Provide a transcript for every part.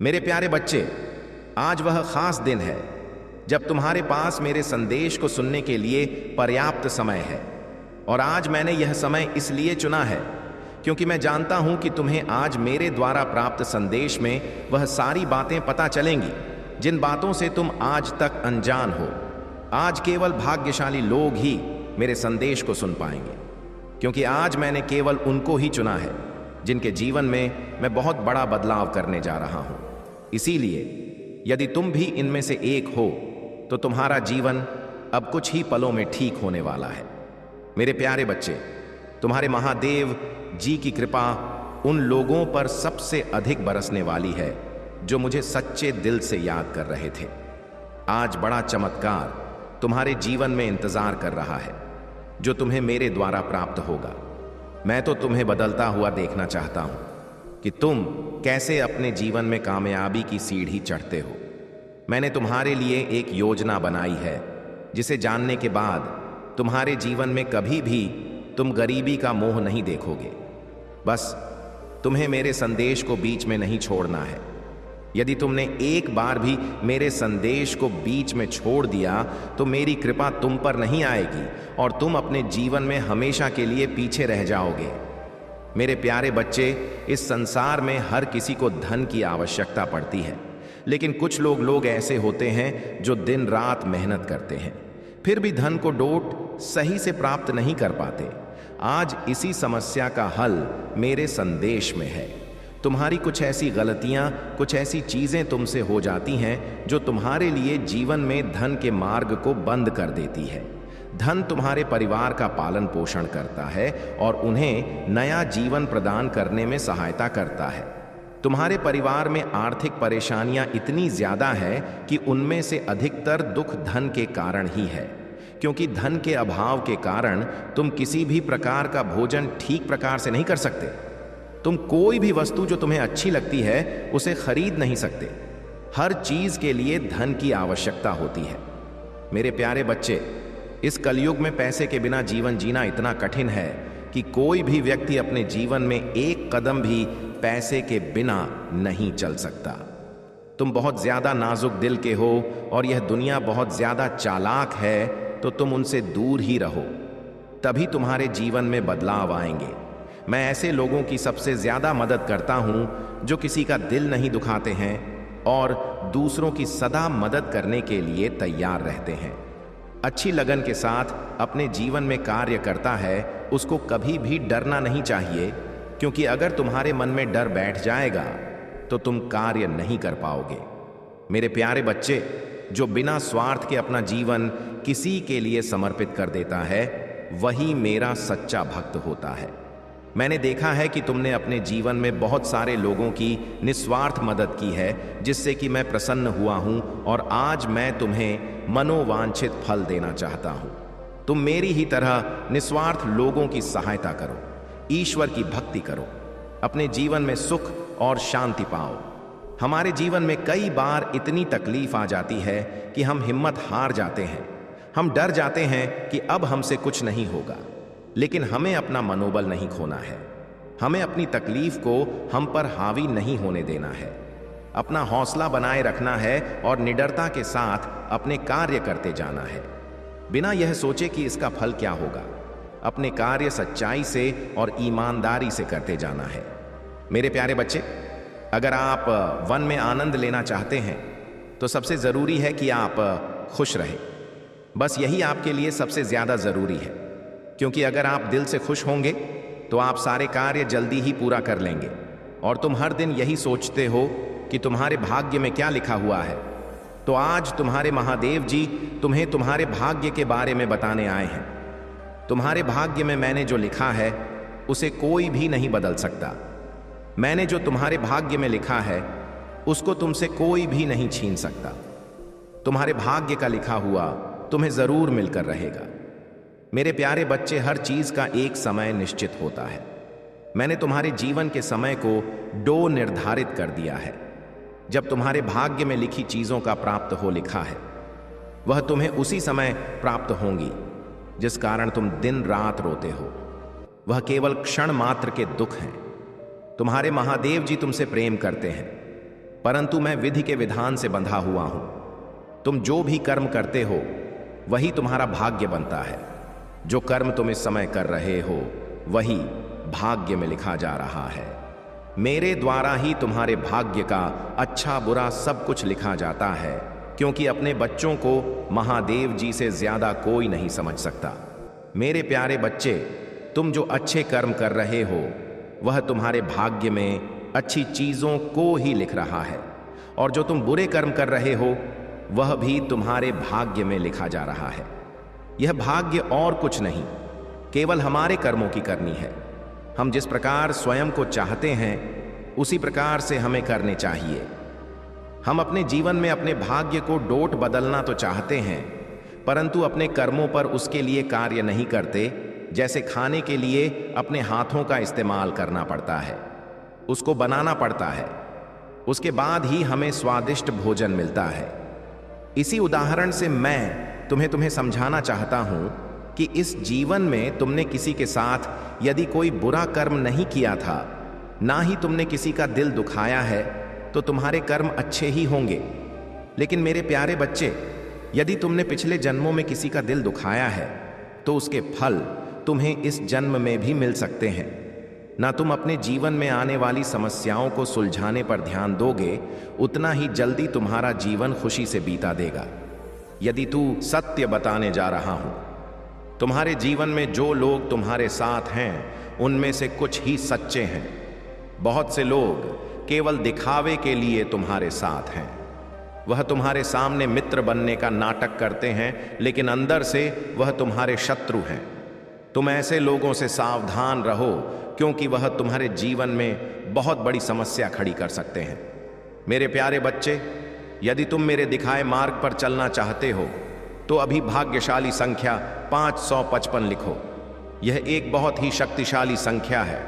मेरे प्यारे बच्चे, आज वह खास दिन है जब तुम्हारे पास मेरे संदेश को सुनने के लिए पर्याप्त समय है। और आज मैंने यह समय इसलिए चुना है क्योंकि मैं जानता हूं कि तुम्हें आज मेरे द्वारा प्राप्त संदेश में वह सारी बातें पता चलेंगी जिन बातों से तुम आज तक अनजान हो। आज केवल भाग्यशाली लोग ही मेरे संदेश को सुन पाएंगे, क्योंकि आज मैंने केवल उनको ही चुना है जिनके जीवन में मैं बहुत बड़ा बदलाव करने जा रहा हूं। इसीलिए यदि तुम भी इनमें से एक हो तो तुम्हारा जीवन अब कुछ ही पलों में ठीक होने वाला है। मेरे प्यारे बच्चे, तुम्हारे महादेव जी की कृपा उन लोगों पर सबसे अधिक बरसने वाली है जो मुझे सच्चे दिल से याद कर रहे थे। आज बड़ा चमत्कार तुम्हारे जीवन में इंतजार कर रहा है जो तुम्हें मेरे द्वारा प्राप्त होगा। मैं तो तुम्हें बदलता हुआ देखना चाहता हूं कि तुम कैसे अपने जीवन में कामयाबी की सीढ़ी चढ़ते हो। मैंने तुम्हारे लिए एक योजना बनाई है जिसे जानने के बाद तुम्हारे जीवन में कभी भी तुम गरीबी का मोह नहीं देखोगे। बस तुम्हें मेरे संदेश को बीच में नहीं छोड़ना है। यदि तुमने एक बार भी मेरे संदेश को बीच में छोड़ दिया तो मेरी कृपा तुम पर नहीं आएगी और तुम अपने जीवन में हमेशा के लिए पीछे रह जाओगे। मेरे प्यारे बच्चे, इस संसार में हर किसी को धन की आवश्यकता पड़ती है, लेकिन कुछ लोग ऐसे होते हैं जो दिन रात मेहनत करते हैं फिर भी धन को डोट सही से प्राप्त नहीं कर पाते। आज इसी समस्या का हल मेरे संदेश में है। तुम्हारी कुछ ऐसी गलतियां, कुछ ऐसी चीजें तुमसे हो जाती हैं जो तुम्हारे लिए जीवन में धन के मार्ग को बंद कर देती है। धन तुम्हारे परिवार का पालन पोषण करता है और उन्हें नया जीवन प्रदान करने में सहायता करता है। तुम्हारे परिवार में आर्थिक परेशानियां इतनी ज्यादा है कि उनमें से अधिकतर दुख धन के कारण ही है, क्योंकि धन के अभाव के कारण तुम किसी भी प्रकार का भोजन ठीक प्रकार से नहीं कर सकते। तुम कोई भी वस्तु जो तुम्हें अच्छी लगती है उसे खरीद नहीं सकते। हर चीज के लिए धन की आवश्यकता होती है। मेरे प्यारे बच्चे, इस कलयुग में पैसे के बिना जीवन जीना इतना कठिन है कि कोई भी व्यक्ति अपने जीवन में एक कदम भी पैसे के बिना नहीं चल सकता। तुम बहुत ज्यादा नाजुक दिल के हो और यह दुनिया बहुत ज्यादा चालाक है, तो तुम उनसे दूर ही रहो, तभी तुम्हारे जीवन में बदलाव आएंगे। मैं ऐसे लोगों की सबसे ज्यादा मदद करता हूं जो किसी का दिल नहीं दुखाते हैं और दूसरों की सदा मदद करने के लिए तैयार रहते हैं। अच्छी लगन के साथ अपने जीवन में कार्य करता है उसको कभी भी डरना नहीं चाहिए, क्योंकि अगर तुम्हारे मन में डर बैठ जाएगा तो तुम कार्य नहीं कर पाओगे। मेरे प्यारे बच्चे, जो बिना स्वार्थ के अपना जीवन किसी के लिए समर्पित कर देता है वही मेरा सच्चा भक्त होता है। मैंने देखा है कि तुमने अपने जीवन में बहुत सारे लोगों की निस्वार्थ मदद की है, जिससे कि मैं प्रसन्न हुआ हूं और आज मैं तुम्हें मनोवांछित फल देना चाहता हूं। तुम मेरी ही तरह निस्वार्थ लोगों की सहायता करो, ईश्वर की भक्ति करो, अपने जीवन में सुख और शांति पाओ। हमारे जीवन में कई बार इतनी तकलीफ आ जाती है कि हम हिम्मत हार जाते हैं। हम डर जाते हैं कि अब हमसे कुछ नहीं होगा, लेकिन हमें अपना मनोबल नहीं खोना है। हमें अपनी तकलीफ को हम पर हावी नहीं होने देना है। अपना हौसला बनाए रखना है और निडरता के साथ अपने कार्य करते जाना है, बिना यह सोचे कि इसका फल क्या होगा। अपने कार्य सच्चाई से और ईमानदारी से करते जाना है। मेरे प्यारे बच्चे, अगर आप वन में आनंद लेना चाहते हैं तो सबसे जरूरी है कि आप खुश रहें। बस यही आपके लिए सबसे ज्यादा जरूरी है, क्योंकि अगर आप दिल से खुश होंगे तो आप सारे कार्य जल्दी ही पूरा कर लेंगे। और तुम हर दिन यही सोचते हो कि तुम्हारे भाग्य में क्या लिखा हुआ है, तो आज तुम्हारे महादेव जी तुम्हें तुम्हारे भाग्य के बारे में बताने आए हैं। तुम्हारे भाग्य में मैंने जो लिखा है उसे कोई भी नहीं बदल सकता। मैंने जो तुम्हारे भाग्य में लिखा है उसको तुमसे कोई भी नहीं छीन सकता। तुम्हारे भाग्य का लिखा हुआ तुम्हें जरूर मिलकर रहेगा। मेरे प्यारे बच्चे, हर चीज का एक समय निश्चित होता है। मैंने तुम्हारे जीवन के समय को डो निर्धारित कर दिया है। जब तुम्हारे भाग्य में लिखी चीजों का प्राप्त हो लिखा है, वह तुम्हें उसी समय प्राप्त होंगी जिस कारण तुम दिन रात रोते हो। वह केवल क्षण मात्र के दुख हैं। तुम्हारे महादेव जी तुमसे प्रेम करते हैं। परंतु मैं विधि के विधान से बंधा हुआ हूं। तुम जो भी कर्म करते हो वही तुम्हारा भाग्य बनता है। जो कर्म तुम इस समय कर रहे हो वही भाग्य में लिखा जा रहा है। मेरे द्वारा ही तुम्हारे भाग्य का अच्छा बुरा सब कुछ लिखा जाता है, क्योंकि अपने बच्चों को महादेव जी से ज्यादा कोई नहीं समझ सकता। मेरे प्यारे बच्चे, तुम जो अच्छे कर्म कर रहे हो वह तुम्हारे भाग्य में अच्छी चीजों को ही लिख रहा है, और जो तुम बुरे कर्म कर रहे हो वह भी तुम्हारे भाग्य में लिखा जा रहा है। यह भाग्य और कुछ नहीं, केवल हमारे कर्मों की करनी है। हम जिस प्रकार स्वयं को चाहते हैं उसी प्रकार से हमें करने चाहिए। हम अपने जीवन में अपने भाग्य को डोट बदलना तो चाहते हैं, परंतु अपने कर्मों पर उसके लिए कार्य नहीं करते। जैसे खाने के लिए अपने हाथों का इस्तेमाल करना पड़ता है, उसको बनाना पड़ता है, उसके बाद ही हमें स्वादिष्ट भोजन मिलता है। इसी उदाहरण से मैं तुम्हें समझाना चाहता हूं कि इस जीवन में तुमने किसी के साथ यदि कोई बुरा कर्म नहीं किया था, ना ही तुमने किसी का दिल दुखाया है, तो तुम्हारे कर्म अच्छे ही होंगे। लेकिन मेरे प्यारे बच्चे, यदि तुमने पिछले जन्मों में किसी का दिल दुखाया है तो उसके फल तुम्हें इस जन्म में भी मिल सकते हैं। ना तुम अपने जीवन में आने वाली समस्याओं को सुलझाने पर ध्यान दोगे, उतना ही जल्दी तुम्हारा जीवन खुशी से बीता देगा। यदि तू सत्य बताने जा रहा हूं, तुम्हारे जीवन में जो लोग तुम्हारे साथ हैं उनमें से कुछ ही सच्चे हैं। बहुत से लोग केवल दिखावे के लिए तुम्हारे साथ हैं। वह तुम्हारे सामने मित्र बनने का नाटक करते हैं, लेकिन अंदर से वह तुम्हारे शत्रु हैं। तुम ऐसे लोगों से सावधान रहो, क्योंकि वह तुम्हारे जीवन में बहुत बड़ी समस्या खड़ी कर सकते हैं। मेरे प्यारे बच्चे, यदि तुम मेरे दिखाए मार्ग पर चलना चाहते हो तो अभी भाग्यशाली संख्या 555 लिखो। यह एक बहुत ही शक्तिशाली संख्या है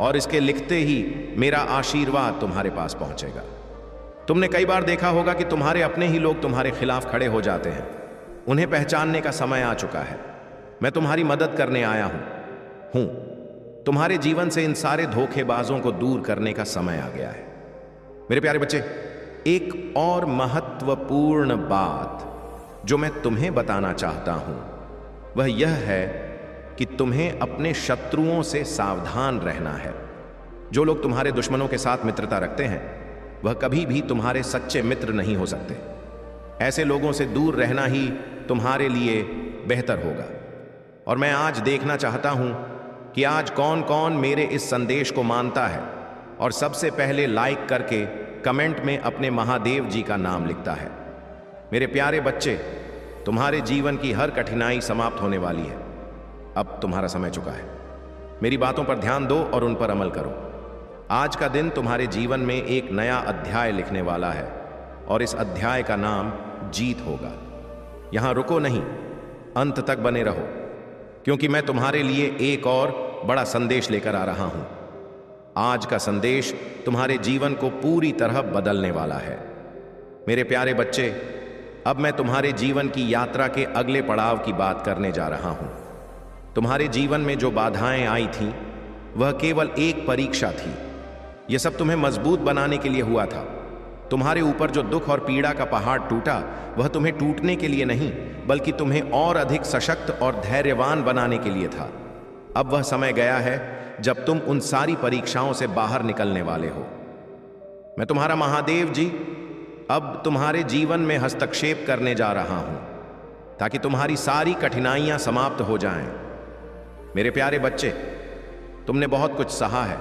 और इसके लिखते ही मेरा आशीर्वाद तुम्हारे पास पहुंचेगा। तुमने कई बार देखा होगा कि तुम्हारे अपने ही लोग तुम्हारे खिलाफ खड़े हो जाते हैं। उन्हें पहचानने का समय आ चुका है। मैं तुम्हारी मदद करने आया हूं। तुम्हारे जीवन से इन सारे धोखेबाजों को दूर करने का समय आ गया है। मेरे प्यारे बच्चे, एक और महत्वपूर्ण बात जो मैं तुम्हें बताना चाहता हूं वह यह है कि तुम्हें अपने शत्रुओं से सावधान रहना है। जो लोग तुम्हारे दुश्मनों के साथ मित्रता रखते हैं वह कभी भी तुम्हारे सच्चे मित्र नहीं हो सकते। ऐसे लोगों से दूर रहना ही तुम्हारे लिए बेहतर होगा। और मैं आज देखना चाहता हूं कि आज कौन कौन मेरे इस संदेश को मानता है और सबसे पहले लाइक करके कमेंट में अपने महादेव जी का नाम लिखता है। मेरे प्यारे बच्चे, तुम्हारे जीवन की हर कठिनाई समाप्त होने वाली है। अब तुम्हारा समय चुका है। मेरी बातों पर ध्यान दो और उन पर अमल करो। आज का दिन तुम्हारे जीवन में एक नया अध्याय लिखने वाला है और इस अध्याय का नाम जीत होगा। यहां रुको नहीं, अंत तक बने रहो, क्योंकि मैं तुम्हारे लिए एक और बड़ा संदेश लेकर आ रहा हूं। आज का संदेश तुम्हारे जीवन को पूरी तरह बदलने वाला है। मेरे प्यारे बच्चे, अब मैं तुम्हारे जीवन की यात्रा के अगले पड़ाव की बात करने जा रहा हूं। तुम्हारे जीवन में जो बाधाएं आई थीं वह केवल एक परीक्षा थी। यह सब तुम्हें मजबूत बनाने के लिए हुआ था। तुम्हारे ऊपर जो दुख और पीड़ा का पहाड़ टूटा वह तुम्हें टूटने के लिए नहीं, बल्कि तुम्हें और अधिक सशक्त और धैर्यवान बनाने के लिए था। अब वह समय गया है जब तुम उन सारी परीक्षाओं से बाहर निकलने वाले हो। मैं तुम्हारा महादेव जी अब तुम्हारे जीवन में हस्तक्षेप करने जा रहा हूं ताकि तुम्हारी सारी कठिनाइयां समाप्त हो जाएं। मेरे प्यारे बच्चे, तुमने बहुत कुछ सहा है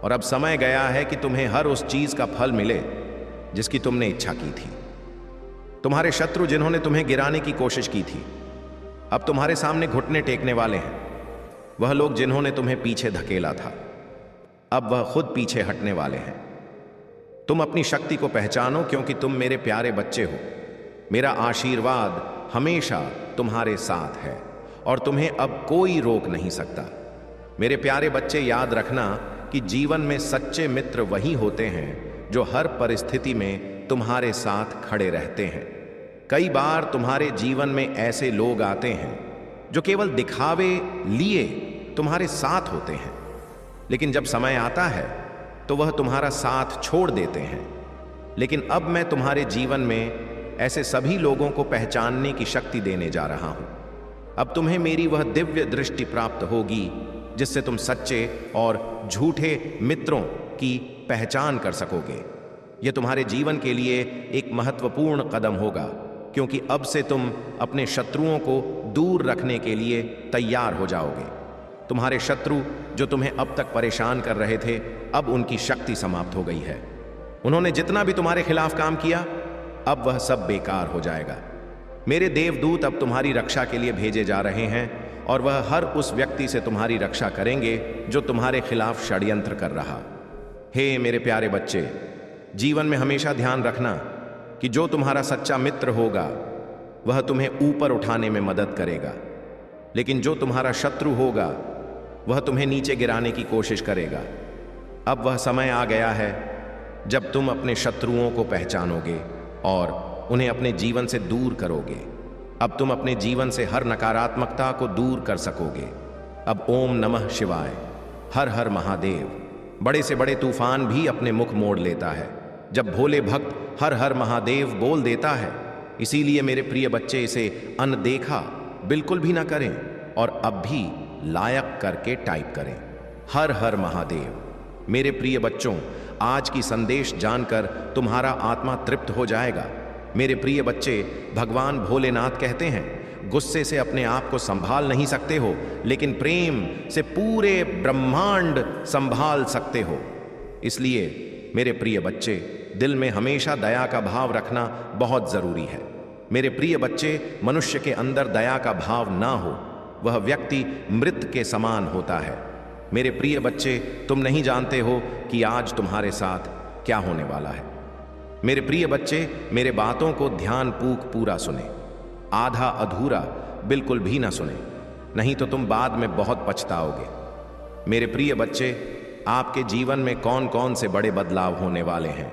और अब समय गया है कि तुम्हें हर उस चीज का फल मिले जिसकी तुमने इच्छा की थी। तुम्हारे शत्रु जिन्होंने तुम्हें गिराने की कोशिश की थी अब तुम्हारे सामने घुटने टेकने वाले हैं। वह लोग जिन्होंने तुम्हें पीछे धकेला था अब वह खुद पीछे हटने वाले हैं। तुम अपनी शक्ति को पहचानो, क्योंकि तुम मेरे प्यारे बच्चे हो। मेरा आशीर्वाद हमेशा तुम्हारे साथ है और तुम्हें अब कोई रोक नहीं सकता। मेरे प्यारे बच्चे, याद रखना कि जीवन में सच्चे मित्र वही होते हैं जो हर परिस्थिति में तुम्हारे साथ खड़े रहते हैं। कई बार तुम्हारे जीवन में ऐसे लोग आते हैं जो केवल दिखावे लिए तुम्हारे साथ होते हैं, लेकिन जब समय आता है तो वह तुम्हारा साथ छोड़ देते हैं। लेकिन अब मैं तुम्हारे जीवन में ऐसे सभी लोगों को पहचानने की शक्ति देने जा रहा हूं। अब तुम्हें मेरी वह दिव्य दृष्टि प्राप्त होगी जिससे तुम सच्चे और झूठे मित्रों की पहचान कर सकोगे। यह तुम्हारे जीवन के लिए एक महत्वपूर्ण कदम होगा, क्योंकि अब से तुम अपने शत्रुओं को दूर रखने के लिए तैयार हो जाओगे। तुम्हारे शत्रु जो तुम्हें अब तक परेशान कर रहे थे, अब उनकी शक्ति समाप्त हो गई है। उन्होंने जितना भी तुम्हारे खिलाफ काम किया, अब वह सब बेकार हो जाएगा। मेरे देवदूत अब तुम्हारी रक्षा के लिए भेजे जा रहे हैं और वह हर उस व्यक्ति से तुम्हारी रक्षा करेंगे जो तुम्हारे खिलाफ षड्यंत्र कर रहा। हे मेरे प्यारे बच्चे, जीवन में हमेशा ध्यान रखना कि जो तुम्हारा सच्चा मित्र होगा वह तुम्हें ऊपर उठाने में मदद करेगा, लेकिन जो तुम्हारा शत्रु होगा वह तुम्हें नीचे गिराने की कोशिश करेगा। अब वह समय आ गया है जब तुम अपने शत्रुओं को पहचानोगे और उन्हें अपने जीवन से दूर करोगे। अब तुम अपने जीवन से हर नकारात्मकता को दूर कर सकोगे। अब ओम नमः शिवाय, हर हर महादेव। बड़े से बड़े तूफान भी अपने मुख मोड़ लेता है जब भोले भक्त हर हर महादेव बोल देता है। इसीलिए मेरे प्रिय बच्चे इसे अनदेखा बिल्कुल भी ना करें और अब भी लायक करके टाइप करें, हर हर महादेव। मेरे प्रिय बच्चों, आज की संदेश जानकर तुम्हारा आत्मा तृप्त हो जाएगा। मेरे प्रिय बच्चे, भगवान भोलेनाथ कहते हैं, गुस्से से अपने आप को संभाल नहीं सकते हो, लेकिन प्रेम से पूरे ब्रह्मांड संभाल सकते हो। इसलिए मेरे प्रिय बच्चे, दिल में हमेशा दया का भाव रखना बहुत जरूरी है। मेरे प्रिय बच्चे, मनुष्य के अंदर दया का भाव ना हो, वह व्यक्ति मृत के समान होता है। मेरे प्रिय बच्चे, तुम नहीं जानते हो कि आज तुम्हारे साथ क्या होने वाला है। मेरे प्रिय बच्चे, मेरे बातों को ध्यानपूर्वक पूरा सुने, आधा अधूरा बिल्कुल भी ना सुने, नहीं तो तुम बाद में बहुत पछताओगे। मेरे प्रिय बच्चे, आपके जीवन में कौन कौन से बड़े बदलाव होने वाले हैं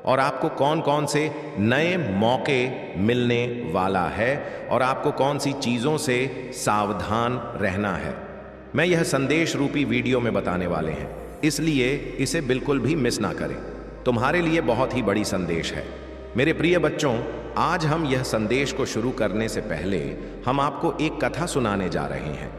और आपको कौन कौन से नए मौके मिलने वाला है और आपको कौन सी चीज़ों से सावधान रहना है, मैं यह संदेश रूपी वीडियो में बताने वाले हैं। इसलिए इसे बिल्कुल भी मिस ना करें। तुम्हारे लिए बहुत ही बड़ी संदेश है। मेरे प्रिय बच्चों, आज हम यह संदेश को शुरू करने से पहले हम आपको एक कथा सुनाने जा रहे हैं।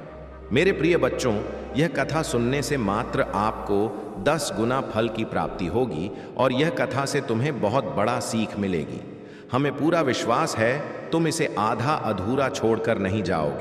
मेरे प्रिय बच्चों, यह कथा सुनने से मात्र आपको 10 गुना फल की प्राप्ति होगी और यह कथा से तुम्हें बहुत बड़ा सीख मिलेगी। हमें पूरा विश्वास है तुम इसे आधा अधूरा छोड़कर नहीं जाओगे।